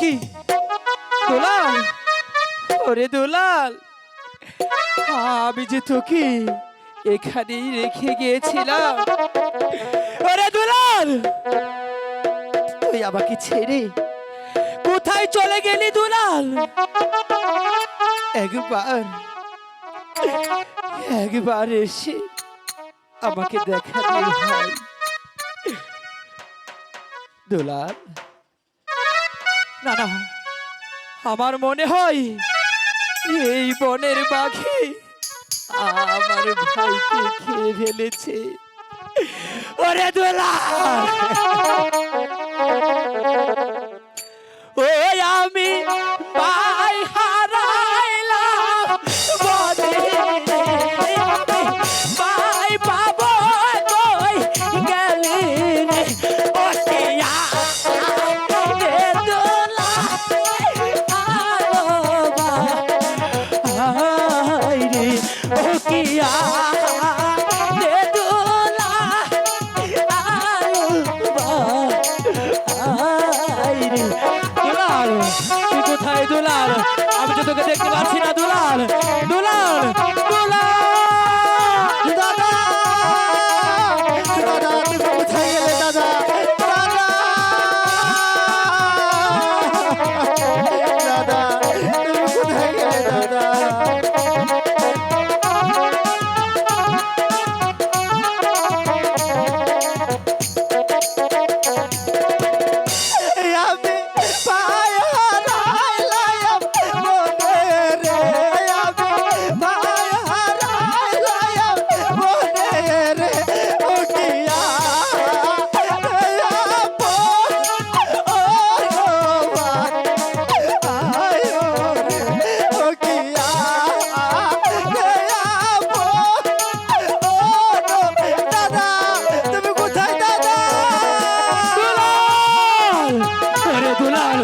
কি দুলাল, ওরে দুলাল, আমি যে তোকে এখানেই রেখে গিয়েছিলাম। ওরে দুলাল, তুই আমাকে ছেড়ে কোথায় চলে গেলি দুলাল? একবার একবার এসে আমাকে দেখা দিয়ে ভাই। দুলাল, না না, আমার মনে হয় এই বনের বাঘে আমার ভাইকে খেয়ে ফেলেছে। ওরে দুলাল, ওই আমি ভাই হারাইলাম বনে, ভাই পাবো কই গেলি রে? ও টিয়া রে দুলাল, আলো ভাই রে, ও টিয়া রে দুলাল, আলো ভাই রে। দুলাল, তুই কোথায় দুলাল? আমি তো তোকে দেখতে পাচ্ছি না দুলাল। দুলাল, দুলাল, দাদা, দাদা তুমি কোথায় গেলে দাদা? দাদা, দাদা তুমি কোথায় গেলে দাদা? আমি পায় হারাইলাম মনে রে, আমি পায় হারাইলাম মনে রে, ও টিয়া রে আপন, ও ভাই আয় রে, ও টিয়া রে আপন, ও দাদা তুমি কোথায় দাদা? দুলাল, ওরে দুলাল,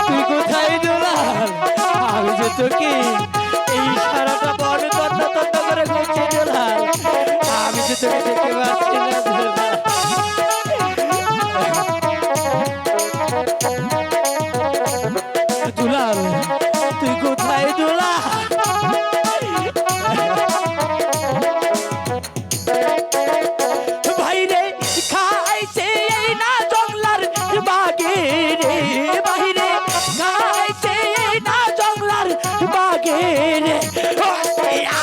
তুই কোথায় দুলাল? আমি যে তোকে এই সারাটা বনে তন্ন তন্ন করে ঘুরছি দুলাল। আমি যে তোকে দেখতে পাচ্ছি না দুলাল। দুলাল, তুই কোথায় দুলাল? বাইরে খাইছে এই না জংলার বাগে রে, বাইরে খাইছে এই না জংলার বাগে রে, ও টিয়া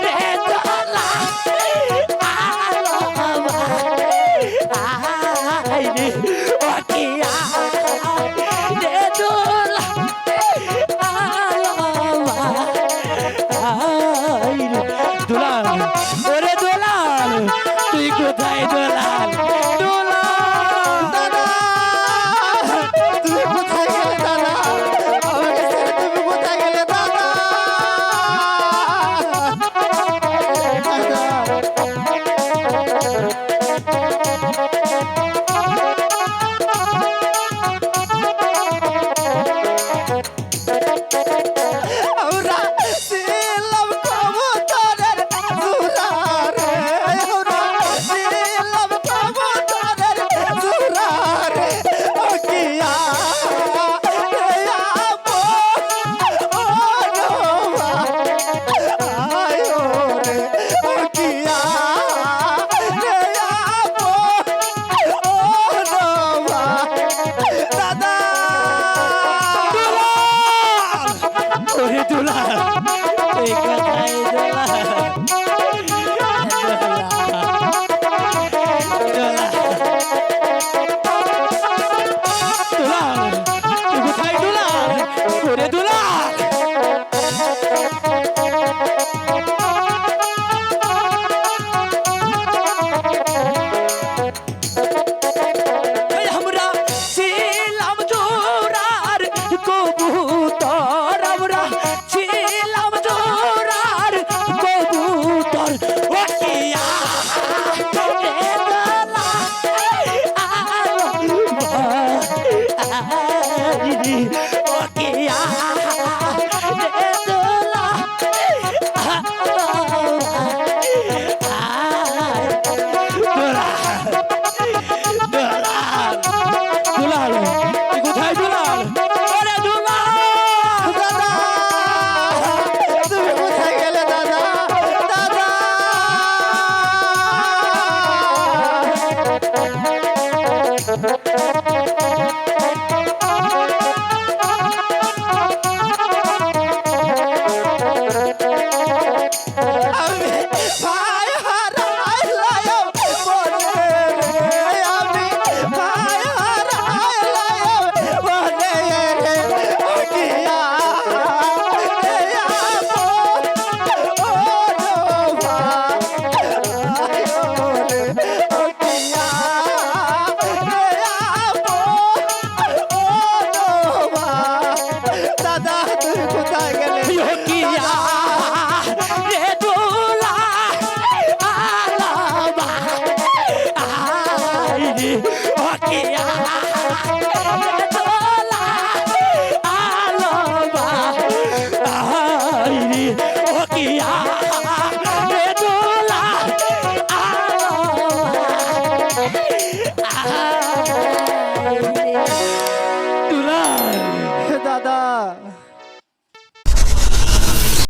রে দুলাল, আলো ভাই রে, ও টিয়া রে দুলাল, আলো ভাই রে। দুলাল, ওরে দুলাল, তুই কোথায় দুলাল? দুলাল, দাদা তুমি কোথায় গেলে দাদা? আমাকে ছেড়ে তুমি কোথায় গেলে দাদা? আমরা ছিলাম কবুতরের জোড়া রে, আমরা ছিলাম কবুতরের দোলা আলো আইরি ও কি রে দোলা আলো দুলাল দাদা